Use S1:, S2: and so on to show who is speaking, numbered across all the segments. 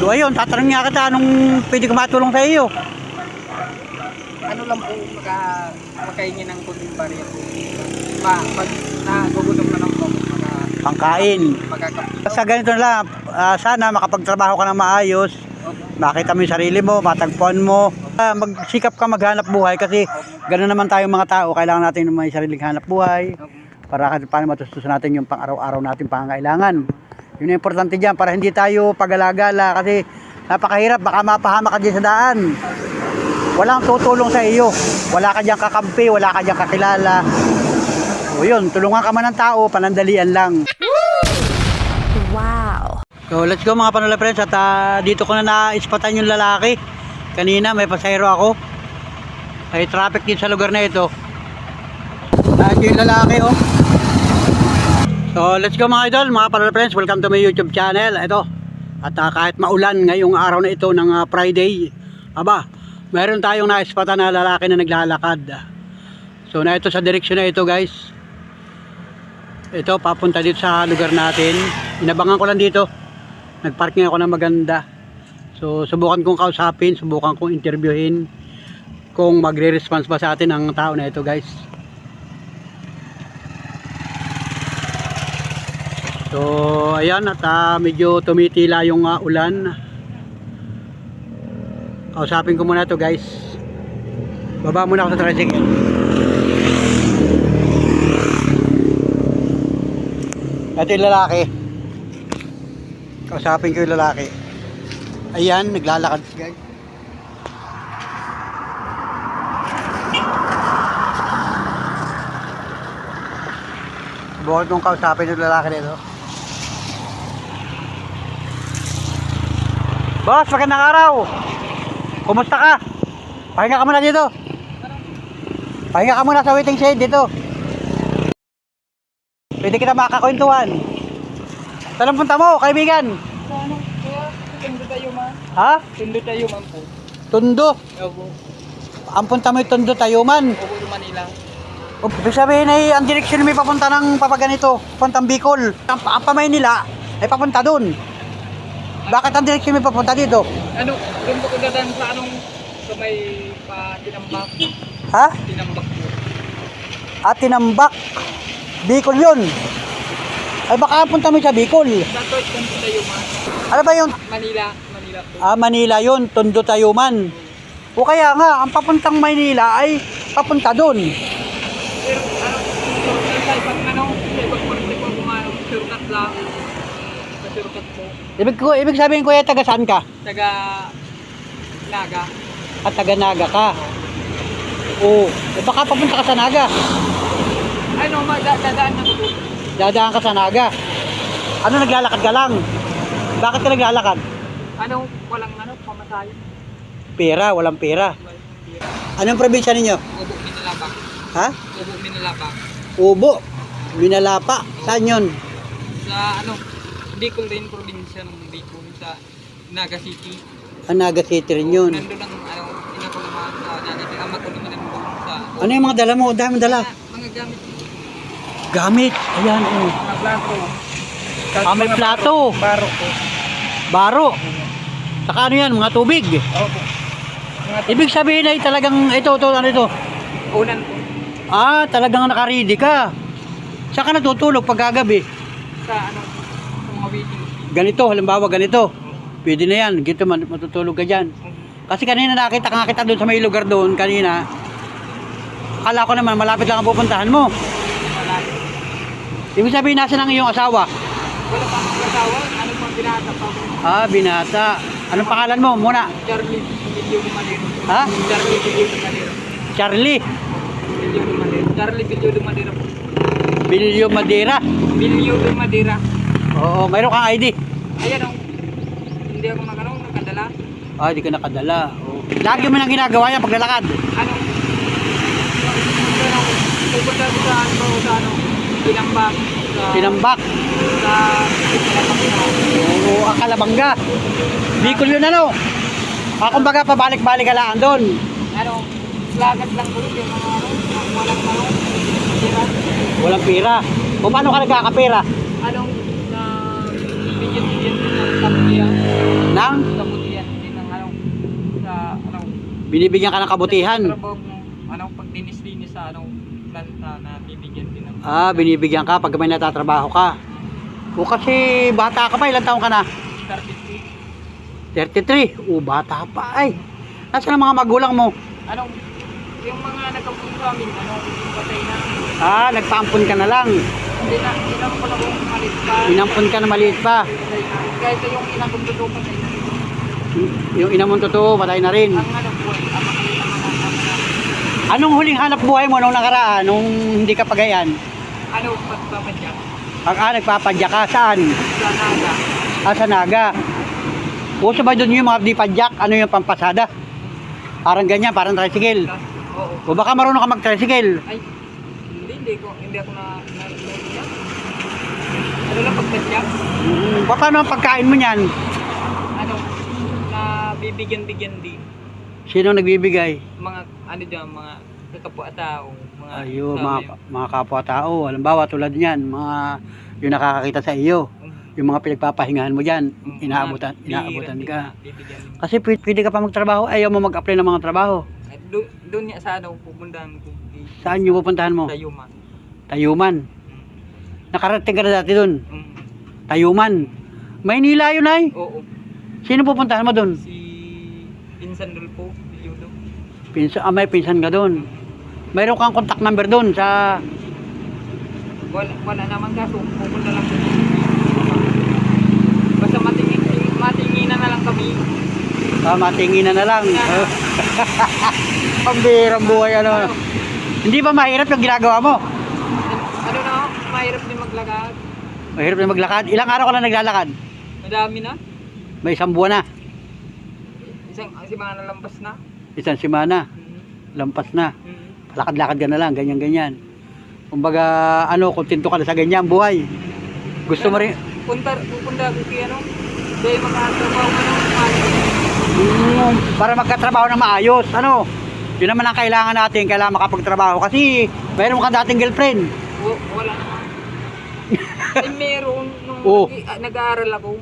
S1: So ayun, tatanong nga kita anong pwede ko matulong sa iyo.
S2: Ano lang po, makahingi ng kunting barya po. Pag nagugutom na lang po,
S1: Pangkain.
S2: magkakapit.
S1: Sa ganito na lang, sana makapagtrabaho ka ng maayos. Makita mo yung sarili mo, matagpuan mo. Magsikap ka maghanap buhay kasi gano'n naman tayong mga tao. Kailangan natin may sariling hanap buhay para kahit paano matustusan natin yung pang-araw-araw natin pangangailangan. Yun ang importante dyan para hindi tayo pag-alagala kasi napakahirap, baka mapahama ka dyan sa daan. Walang tutulong sa iyo. Wala ka dyan kakampi, wala ka dyan kakilala. O yun, tulungan ka man ng tao, panandalian lang.
S3: Wow.
S1: So let's go mga Panola friends at dito ko na naispatan yung lalaki. Kanina may pasahero ako. May traffic din sa lugar na ito. Ito yung lalaki oh. So let's go mga idol, mga Panola friends, welcome to my YouTube channel. Ito. At kahit maulan ngayong araw na ito ng Friday, aba, meron tayong naispatan na lalaki na naglalakad. So na ito sa direksyon na ito guys. Ito papunta dito sa lugar natin. Inabangan ko lang dito. Nagparking ako ng maganda. So subukan kong kausapin, subukan kong interviewin kung magre-response ba sa atin ang tao na ito guys. So ayan at medyo tumitila yung ulan. Kausapin ko muna ito guys. Baba muna ako sa tricycle. Ito yung lalaki. Kausapin ko yung lalaki. Ayan, naglalakad guys. Subukan kong kausapin yung lalaki dito. Boss, magandang araw. Kumusta ka? Pahinga ka muna dito. Pahinga ka muna sa waiting shed dito. Pwede kita makakakwentuhan. Saan punta mo, kaibigan?
S2: Ano? Tundo tayo man.
S1: Ha?
S2: Tundo tayo man po.
S1: Tondo.
S2: Opo.
S1: Ang punta mo yung Tondo, Tayuman.
S2: Opo, Manila.
S1: Ibig sabihin ay ang direksyon may papunta ng papaganito, papuntang Bicol. Ang pamay nila ay papunta doon. Bakit ang direksyon may papunta dito?
S2: Ano? Doon po ko dadaan sa anong sa may tinambak.
S1: Ha?
S2: Tinambak po.
S1: At Tinambak. Bicol yun. Ay baka punta mo sa Bicol.
S2: Dato, tundo tayo man.
S1: Ano ba yung
S2: Manila. Manila po.
S1: Manila yun, Tondo, Tayuman. O kaya nga, ang papuntang Maynila ay papunta doon.
S2: Pero ano? Pag ano? Pag parte po kumano. Surkat lang. Sa surkat po.
S1: Ibig sabihin ko taga saan ka?
S2: Taga Naga.
S1: At taga Naga ka. O, baka papunta ka sa Naga.
S2: Ano? Dadaan na po.
S1: Dadaan ka sa Naga. Ano, naglalakad ka lang? Bakit ka naglalakad?
S2: Ano? Walang ano? Pamasayan.
S1: Pera, walang pera. Anong probinsya ninyo?
S2: Ubo, Minalapa.
S1: Ha?
S2: Ubo, Minalapa.
S1: Ubo, Binalapa. Saan yun?
S2: Sa ano? Bicol rin, probinsya ng Bicol. Sa Naga City.
S1: Naga City rin yun.
S2: Nandun ang ano, inako naman sa dati. Ama ko naman ang bukong sa...
S1: Ano yung mga dala mo? Dami mong dala.
S2: Mga gamit.
S1: Gamit. Ayan, oh.
S2: Mga plato.
S1: May plato.
S2: Baro po.
S1: Baro. Saka ano yan, mga tubig.
S2: Opo.
S1: Ibig sabihin ay talagang ano ito?
S2: Unan po.
S1: Talagang nakaready ka. Saan ka natutulog pag gagabi?
S2: Sa ano, sa mga waiting.
S1: Ganito, halimbawa ganito. Pwede na yan, gito matutulog ka dyan. Kasi kanina nakita kita doon sa may lugar doon, kanina. Akala ko naman, malapit lang ang pupuntahan mo.
S2: Wala.
S1: Ibig sabihin, nasa ng iyong asawa?
S2: Wala pa ang kasawa. Ano pang binata pa po?
S1: Binata. Anong pangalan mo muna?
S2: Charlie Bilyo de Madero.
S1: Ha?
S2: Charlie Bilyo de Madero.
S1: Charlie.
S2: Bilyo de Madero. Charlie Bilyo de Madero po.
S1: Bilyo Madera.
S2: Bilyo de Madera.
S1: Oo, mayroon kang ID.
S2: Ayan o. Hindi ako nakadala.
S1: Di ka nakadala. Lagi mo nang ginagawa yan paglalakad.
S2: Ano? Pupunta ko sa ano, Tinambak.
S1: Tinambak.
S2: Sa
S1: Oo, Kalabanga. Bicol yun ano. Kumbaga pabalik-balik ka lang doon.
S2: ano, lagat lang po yung mga ano, walang ano, tira.
S1: Walang pera. Kung paano ka nagkakapera?
S2: Anong na bigyan ng pamilya
S1: Nang?
S2: sa
S1: Binibigyan ka ng kabutihan.
S2: Trabaho mo, pag linis-linis sa planta na bibigyan din ng...
S1: Binibigyan ka pag may natatrabaho ka. O kasi bata ka pa, ilang taon ka na?
S2: 33.
S1: 33. Bata pa ay. Nasaan ang mga magulang mo?
S2: Yung mga nagkampun sa amin, patay na.
S1: Nagpaampun ka na lang.
S2: Hindi na, inampun ako maliit pa.
S1: Inampun ka na maliit pa.
S2: Patay na. Kahit yung ina kong totoo patay na rin.
S1: Yung ina mong totoo, patay na rin.
S2: Ang buhay,
S1: Anong huling hanap buhay mo nung nakaraan, nung hindi ka pagayan?
S2: Pagpapadya.
S1: Nagpapadyak ka. Saan?
S2: Sa Naga.
S1: Sa Naga. Uso ba doon yung mga di padyak? Ano yung pampasada? Parang ganyan, parang tricycle.
S2: Oo.
S1: O baka marunong ka mag-tricycle.
S2: Ay, hindi ako na lang pagpadya.
S1: Paano ang pagkain mo niyan?
S2: Na bibigyan-bigyan din.
S1: Sino nagbibigay?
S2: Mga mga kapwa-tao,
S1: mga kapwa-tao. Halimbawa tulad niyan, mga yung nakakakita sa iyo. Yung mga pinagpapahingahan mo diyan, inaabutan ka. Kasi pwede ka pa magtrabaho, ayaw mo mag-apply ng mga trabaho.
S2: Doon nga sa pupuntahan ko.
S1: Saan yung pupuntahan mo?
S2: Tayuman.
S1: Tayuman. Nakarating ka na dati doon? Tayuman. Maynila yun ay?
S2: Oo.
S1: Sino pupuntahan mo doon?
S2: Si Pinsan Dulpo, Yudo.
S1: May pinsan ka doon. Mayroon kang contact number doon sa...
S2: Wala naman kaso, pupunta lang doon. Basta matinginan na lang kami.
S1: Matinginan na lang. Pambirang buhay Hindi ba mahirap yung ginagawa mo?
S2: Mahirap din maglakad.
S1: Mahirap din maglakad? Ilang araw ka na naglalakad?
S2: Madami na.
S1: May isang buwan na?
S2: Isang simana lampas na.
S1: Isang simana? Lampas na? Lakad-lakad ka na lang, ganyan-ganyan. Kumbaga, kontento ka na sa ganyan buhay. Gusto mo rin...
S2: Pupunta ko kaya dahil magkatrabaho
S1: para magkatrabaho na maayos. Yun naman ang kailangan natin, kailangan makapagtrabaho. Kasi, mayroon kang dating girlfriend.
S2: Wala naman. Meron nung nag-aaral ako.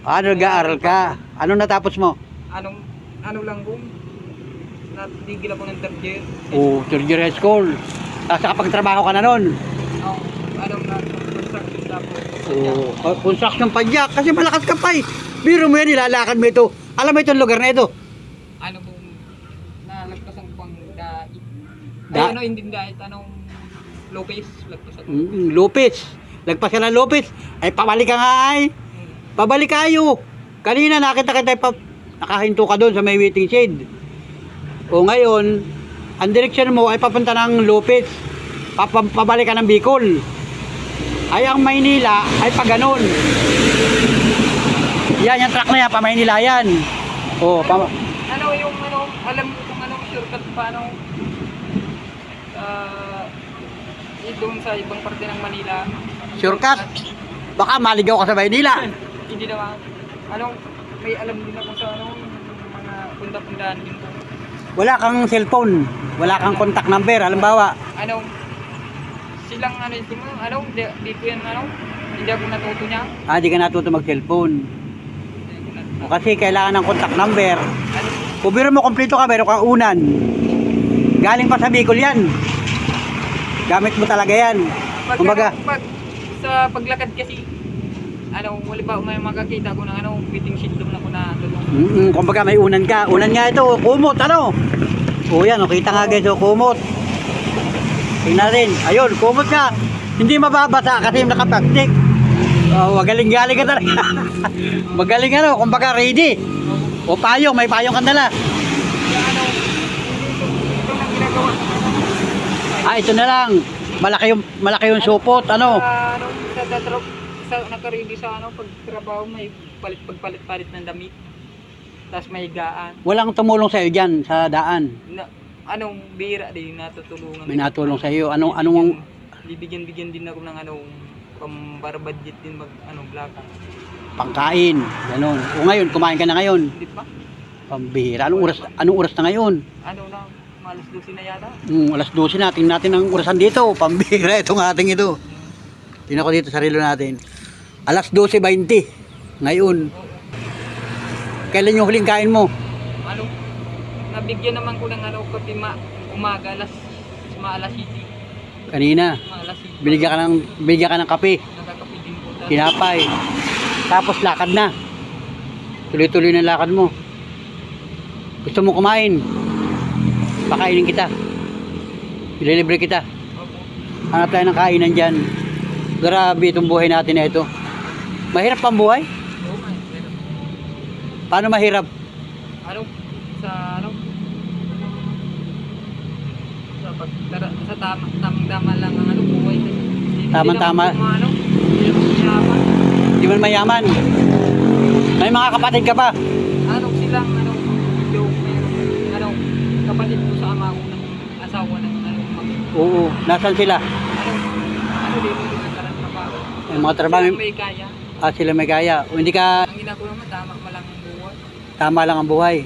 S1: Nag-aaral ka? Anong natapos mo?
S2: Lang kung natigil ako ng third year.
S1: Third year high school. Tapos nakapagtrabaho ka na nun?
S2: Construction tapos.
S1: Construction padyak. Kasi malakas ka pa eh. Biro mo yan, ilalakad mo ito. Alam mo itong lugar na ito?
S2: Nalagpasan ko pang dait. Hindi dait. Lopez. Lagpasan ko.
S1: Lopez. Lagpasan ng Lopez. Ay, pabalik ka nga ay. Pabalik kayo. Kanina nakita kita nakahinto ka doon sa may waiting shed. Ngayon, ang direksyon mo ay papunta ng Lopez. Pabalik ka ng Bicol. Ay ang Maynila ay pa ganun. Yan, yung truck na yan, pa Maynila yan.
S2: Alam mo kung anong shortcut paano doon sa ibang parte ng Manila.
S1: Shortcut? Baka maligaw ka sa Maynila.
S2: Hindi naman. May alam din ako sa mga punta-puntahan din po.
S1: Wala kang cellphone, wala kang contact number, halimbawa.
S2: Silang di ko yan hindi ako natuto niya.
S1: Di ka natuto mag-cellphone. Kasi kailangan ng contact number. Kung biro mo kompleto ka, meron kang unan. Galing pa sa Bicol yan. Gamit mo talaga yan. Kumbaga,
S2: sa paglakad kasi, wala pa may makakita ko ng waiting sheet doon ako na tulong.
S1: Kumbaga may unan ka. Unan nga ito, kumot, yan, kita nga guys, kumot. Tingnan natin. Ayun, kumot ka. Hindi mababasa kasi nakapagtik. Magaling-galing ka talaga. Magaling kumbaga ready. Payong, may payong ka dala. Ito na lang. Malaki yung supot,
S2: Naka-ready sa pagtrabaho, may pagpalit-palit ng damit. Tapos may higaan.
S1: Walang tumulong sa iyo diyan sa daan.
S2: Bira din natutulungan.
S1: May natulong sa iyo. Anong
S2: bibigyan din ako ng para budget din blaka.
S1: Pangkain, gano'n. Ngayon kumain ka na ngayon.
S2: Hindi pa.
S1: Pambihira. Anong oras na ngayon?
S2: Alas 12 na yata.
S1: Alas 12 na. Tingnan natin ang orasan dito. Pambihira itong ating ito. Tingnan ko dito sa relo natin. Alas 12:20 ngayon. Kailan yung huling kain mo?
S2: nabigyan naman ko ng ano, kape umaga, alas 7.
S1: Kanina,
S2: Alas 7.
S1: bigyan ka ng kape,
S2: Nakakape din po.
S1: tinapay. Tapos lakad na. Tuloy-tuloy na lakad mo. Gusto mo kumain? Pakainin kita. Ililibre kita.
S2: Opo.
S1: Hanap tayo ng kainan dyan. Grabe itong buhay natin na ito. Mahirap pang buhay?
S2: Oo, meron.
S1: Paano mahirap?
S2: Ano? Sa tamang-tama lang ang ano, buhay.
S1: Tamang-tama. Di man mayaman. May mga kapatid ka pa.
S2: Ano silang, yung, kapatid ko sa ama ko ng asawa ng
S1: Oo. Nasaan sila?
S2: dito yung trabaho.
S1: Yung mga trabaho.
S2: Silang may kaya.
S1: Sila may kaya. O, hindi ka
S2: Ang ginagawa naman, tama lang ang buhay.
S1: tama lang ang buhay.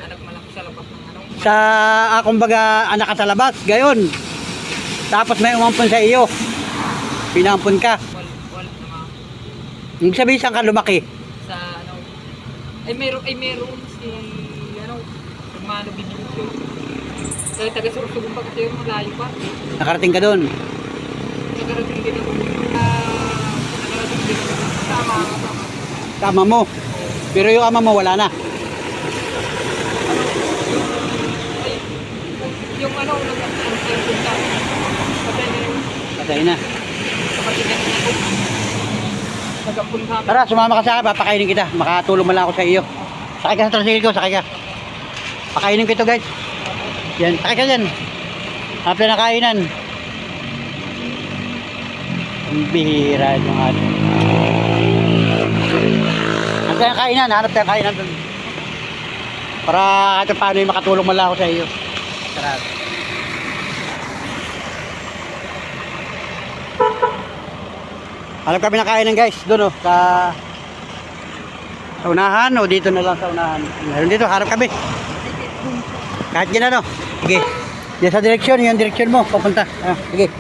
S2: Anak malaki sa labas ng
S1: Sa kumbaga anak ka sa labas, gayon. Tapos may umampun sa iyo. Pinampun ka.
S2: wal naman.
S1: Ibig sabihin saan ka lumaki?
S2: Sa meron si Hermano Bidyo. Sa taga-Sorsogon pa kasi yun, malayo pa.
S1: Nakarating ka doon.
S2: Nakarating din ako. Nakarating din ako. Tama.
S1: Tama mo. Pero yung ama mo wala na.
S2: Yung nag-punta. Patay na yun.
S1: Patay na.
S2: Kapatid na yun. Nag-punta.
S1: Tara, sumama ka sa akin, papakainin kita. Makatulong mo lang ako sa iyo. Sakay ka sa tricycle ko, sakay ka. Pakainin ko ito, guys. Yan, sakay ka dyan. Hanap na kainan. Ang bihira yung ano. Hanap na kainan, hanap na kainan doon. Para kahit paano yung makatulong mo lang ako sa iyo. Tara. Hanap kami na kainan, guys, doon oh, sa unahan o dito na lang sa unahan. Meron dito, harap kami. Kahit yan ano. Sige. Yan sa direksyon, yung direksyon mo, papunta. Sige.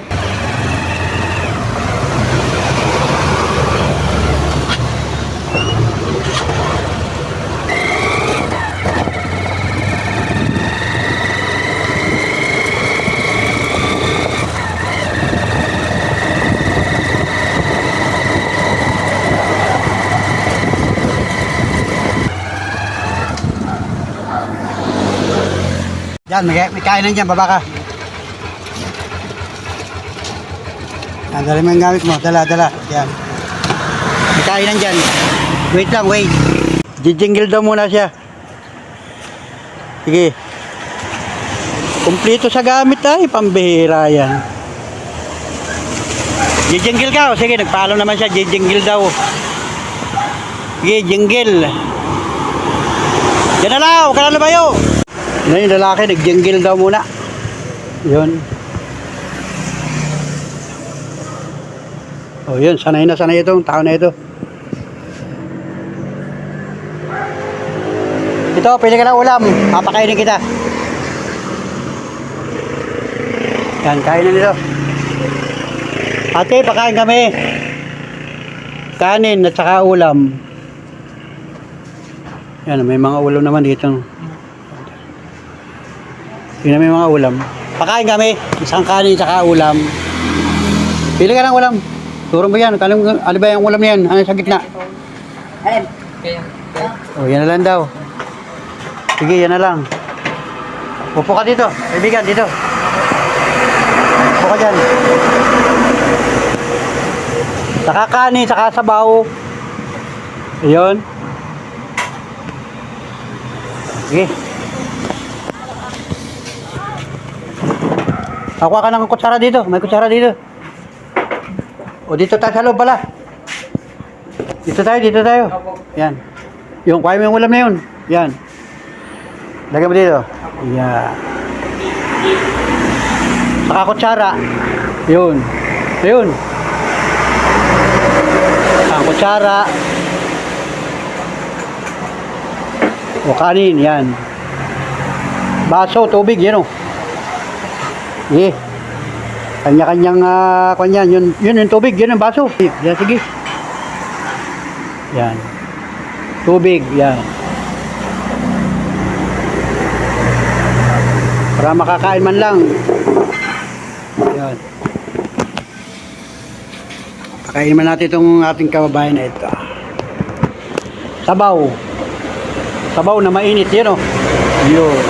S1: Yan, may kainan dyan, baba ka. Yan, dali mo yung gamit mo. Dala. Yan. May kainan dyan. Wait lang, wait. Jijingle daw muna siya. Sige. Kumplito sa gamit ay, pambihira yan. Jijingle ka, o sige, nagpaalam naman siya, jijingle daw. Sige, jingle. Yan na lang, huwag ka na lumayo. Yan yung lalaki, nag-jingle daw muna. Yun. O yun, sanay na sanay itong tao na ito. Ito, pili ka ng ulam. Papakainin kita. Yan, kain na nito. Ate, pakain kami. Kanin at saka ulam. Yan, may mga ulam naman dito. Yun na may mga ulam. Pakain kami. Isang kanin saka ulam. Pili ka ng ulam. Turo mo yan. Ano ba yung ulam na yan? Ano sa gitna?
S2: Kaya.
S1: O, yan na lang daw. Sige, yan na lang. Upo ka dito. Kaibigan, dito. Upo ka dyan. Saka kanin, saka sabaw. Ayun. Sige. Ako ka ng kutsara dito. May kutsara dito. O dito tayo sa loob pala. Dito tayo. Yan. Yung kuha mo yung ulam na yun. Yan. Lagyan mo dito. Yan. Saka kutsara. Yun. Ayun. Saka kutsara. O kanin. Yan. Baso, tubig. Yan o. Sige. Kanya-kanyang kanyan. Yun yung tubig. Yun yung baso. Yan, sige. Yan. Tubig. Yan. Para makakain man lang. Yan. Pakainin man natin itong ating kababayan na ito. Sabaw. Sabaw na mainit. Yun o. Yun.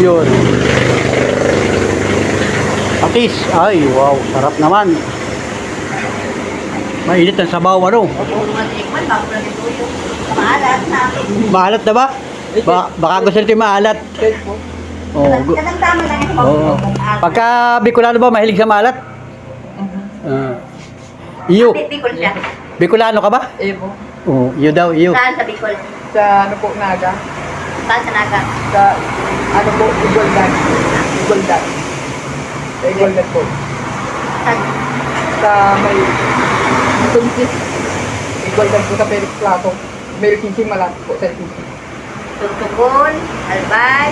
S1: Yun. Patis. Ay, wow. Sarap naman. Mainit ang sabaw. Ano?
S3: Maalat na.
S1: Maalat na ba? Baka gusto nito yung maalat.
S2: Cake po.
S1: Oh,
S3: Tama lang yung
S1: oh. Pagka Bicolano ba, mahilig sa maalat? Iyo.
S3: Bicol siya.
S1: Bicolano ka ba?
S2: Po.
S1: Oo, iyo daw, iyo.
S3: Saan sa Bicol?
S2: Sa ano po, Naga.
S3: Saan sa Naga?
S2: Sa ano po, Igoldan. Igoldan. Sa Igoldan po.
S3: Saan?
S2: Sa may Tunsis. Igoldan po sa Felix Plato. Meron kinsing malapit po sa Tunsis.
S3: Tutugon, Albay.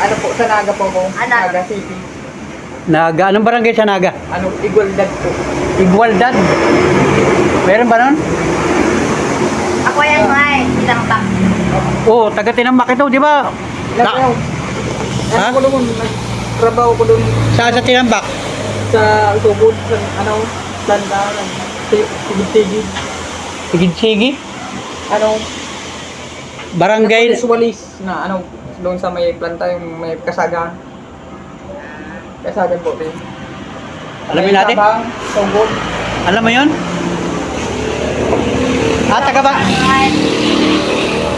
S2: Ano po, sa Naga po ako.
S3: Naga.
S2: Naga City.
S1: Naga, anong barangay sa Naga?
S2: Ano, Igoldan po.
S1: Igualdad. Meron ba nun?
S3: Ako yan mo ay, ilang bak.
S1: Oo, taga Tinambak ito, di ba?
S2: Nagaw.
S1: Ha?
S2: Ano ko doon, nagtrabaho ko doon
S1: Saan sa Tinambak?
S2: sa Utubod, sa ano, Landaran, Sigid-sigid.
S1: Sige.
S2: Ano,
S1: Barangay.
S2: Walis na ano, doon sa may planta, yung may kasagaan. Kasagaan po din.
S1: Alamin natin?
S2: Sabang, Sugod.
S1: Alam mo yun? Taga ba?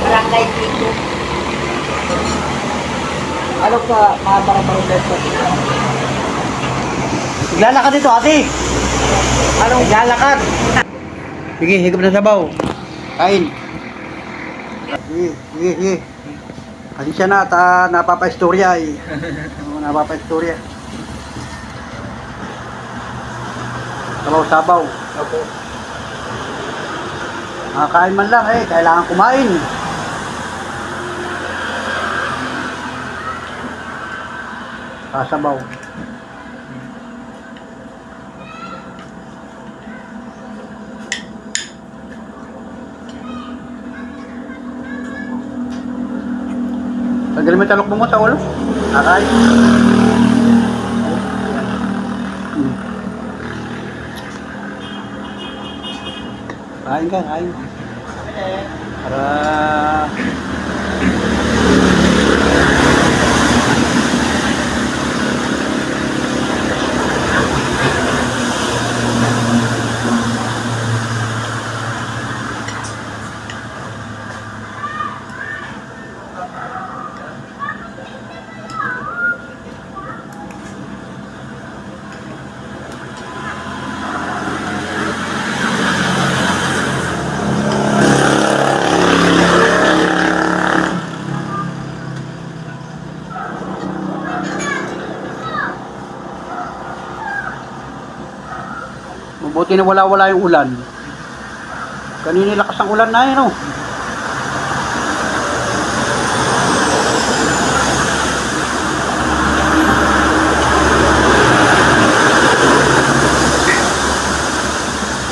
S3: Barangay Tiko.
S2: Ano pa, mga parang-parang po.
S1: Naglalakad dito, ate.
S2: Anong
S1: Naglalakad. Sige, higop na sabaw. Kain. Sige. Kasi siya na, napapa-istorya eh. Oo, napapa-istorya. Sabaw.
S2: Opo.
S1: Makakain man lang eh, kailangan kumain. Sasabaw. Tanggalin mo yung talok mo sa ulo. Kakain. Kain ka. Para... Mabuti na wala yung ulan. Kanina lakas ang ulan na yun, oh.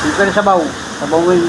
S1: Hindi ka na sabaw. Sabaw mo yun.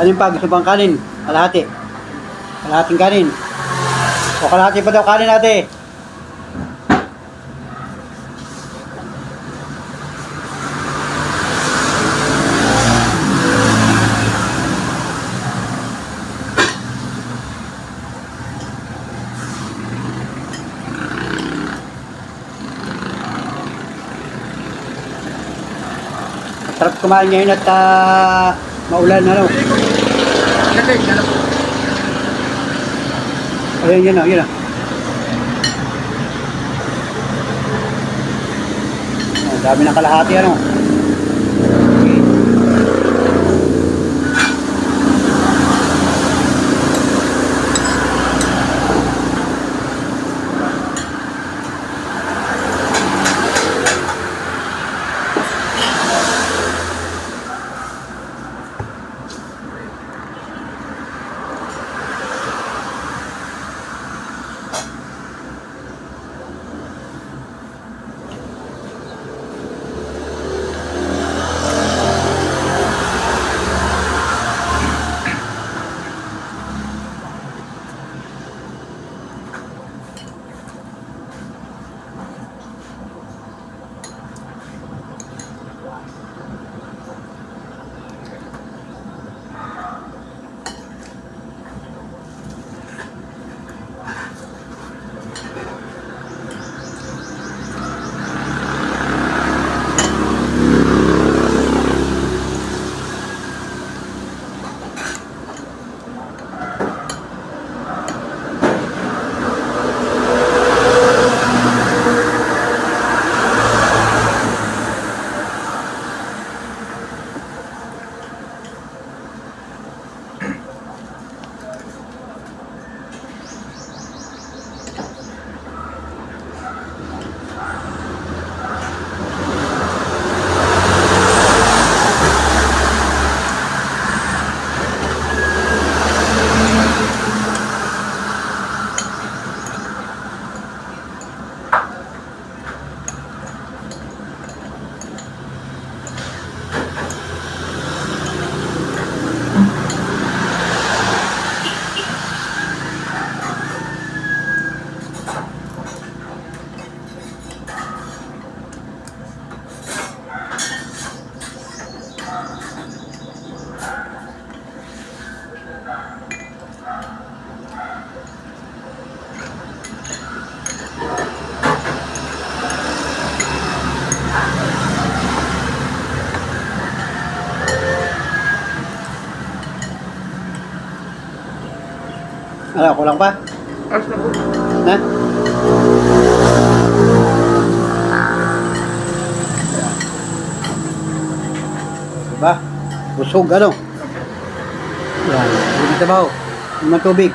S1: Kanin pa, gusto bang kanin? Kalahati. Kalahating kanin. O kalahati pa daw kanin ate. Sarap kumain ngayon at maulan, ano.
S2: Kasi, ano po?
S1: Ayun, yun o, yun o. Oh, dami ng kalahati, ano. Ano, kulang pa?
S2: Ayos na po.
S1: Na? Diba? Busog, ano? Yan. Hindi sabaw. Hindi tubig.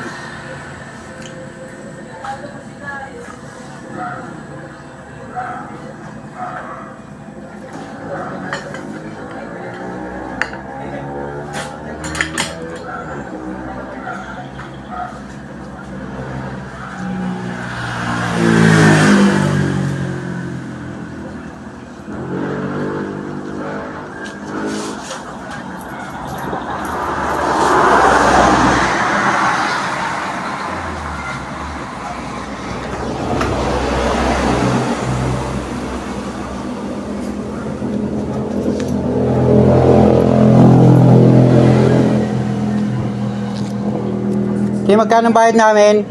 S1: Kaya magkano ang bayad namin?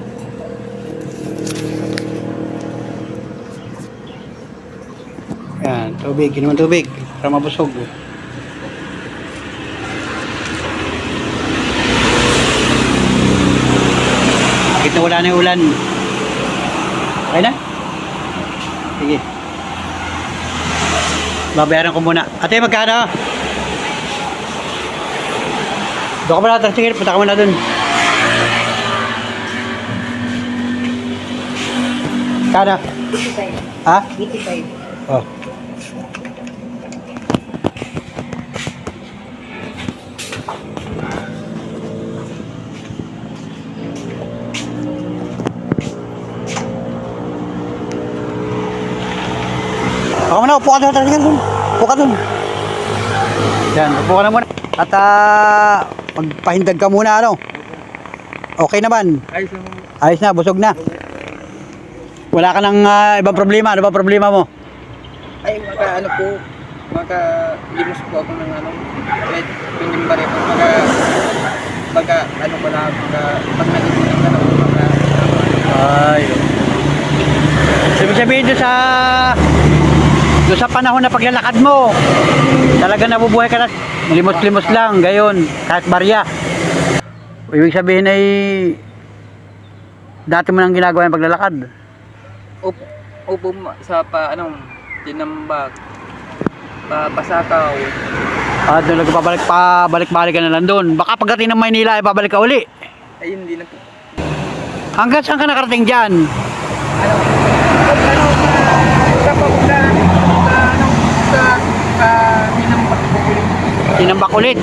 S1: Yan, tubig, inuman tubig para mabusog. Kita wala na yung ulan. Okay na? Sige. Babayaran ko muna. Ate, magkano? Doon ka muna, sige, punta ka muna dun. Kada?
S3: 85.
S1: Ha?
S3: 85.
S1: Oh. Ako muna, upo ka doon, dun. Upo ka doon. Yan, upo ka na muna. At magpahindag ka muna, ano? Okay naman.
S2: Ayos na po.
S1: Ayos na, busog na. Wala ka ng ibang problema. Ano ba problema mo?
S2: Ay, ano po, limos po ako ng ano, pinimbarya po, ano ko lang, pag nag-isip ka na po,
S1: Ay. Sabi sabihin doon sa Doon sa panahon na paglalakad mo, talaga nabubuhay ka na limos-limos lang, gayon, kahit barya. Ibig sabihin ay dati mo nang ginagawa yung paglalakad.
S2: Upo sa tinambak, pasakaw.
S1: Doon pabalik-balik ka na lang doon. Baka pagdating ng Maynila ay babalik ka uli.
S2: Ay hindi na po.
S1: Hanggang saan ka nakarating dyan?
S2: Tinambak po ulit.
S1: Tinambak ulit.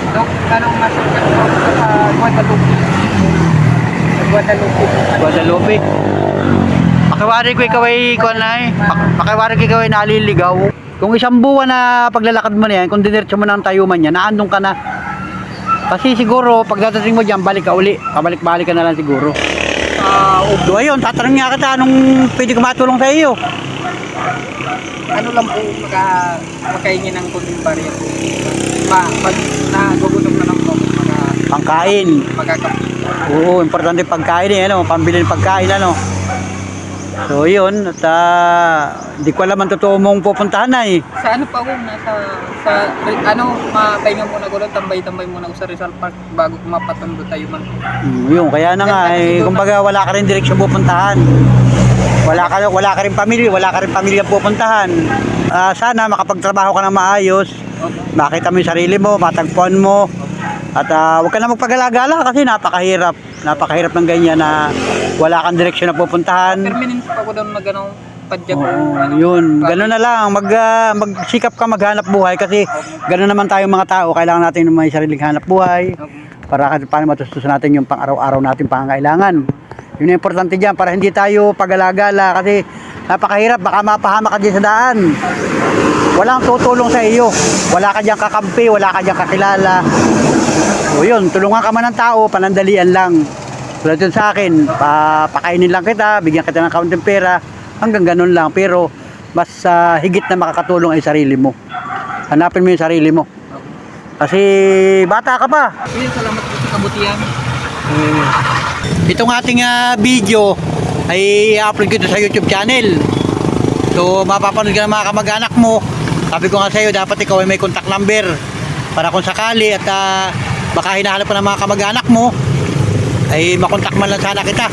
S2: Masukat po sa Guadalupe.
S1: Guadalupe. Pakiwari ko ikaw ay pakiwari ko ikaw ay naliligaw. Kung isang buwan na paglalakad mo na yan, kung dinercho mo ng tayuman yan, naandun ka na. Kasi siguro, pagdadating mo dyan, balik ka uli. Pabalik-balik ka na lang siguro. Ayun, tatanong nga kita, anong pwede ko matulong sa iyo?
S2: Ano lang po, makahingi ng kunting barya po. Pag nagugutom na lang po,
S1: Pangkain.
S2: magkakapi.
S1: Oo, importante pagkain eh, ano, pambili ng pagkain, ano. So, yun, at hindi ko alam ang totoo mong pupuntahan na eh.
S2: Sa ano pa ako, mapahinga muna ko lang, tambay-tambay muna ako sa Rizal Park bago mapatundo tayo man.
S1: Yun, kaya na nga, kumbaga wala ka rin direksyon pupuntahan. Wala ka rin pamilya pupuntahan. Sana makapagtrabaho ka ng maayos, makita mo yung sarili mo, matagpuan mo. At huwag ka na magpagala-gala kasi napakahirap ng ganyan na wala kang direksyon na pupuntahan.
S2: Permanent pa ako doon padyak ko.
S1: Yun, gano'n na lang, magsikap ka maghanap buhay kasi gano'n naman tayong mga tao, kailangan natin ng may sariling hanap buhay para paano matustusan natin yung pang-araw-araw natin pangangailangan. Yun ang importante dyan para hindi tayo pagala-gala kasi napakahirap, baka mapahama ka dyan sa daan. Walang tutulong sa iyo, wala ka dyan kakampi, wala ka dyan kakilala. O yun, tulungan ka man ng tao, panandalian lang. Tulad yun sa akin, pakainin lang kita, bigyan kita ng kaunting pera, hanggang ganun lang. Pero mas higit na makakatulong ay sarili mo. Hanapin mo yung sarili mo. Kasi bata ka pa.
S2: Salamat po sa kabutihan.
S1: Itong ating video ay i-upload ko ito sa YouTube channel. So mapapanood ka ng mga kamag-anak mo. Sabi ko nga sa iyo, dapat ikaw ay may contact number para kung sakali at baka hinahanap pa ng mga kamag-anak mo ay makontak man lang sana kita.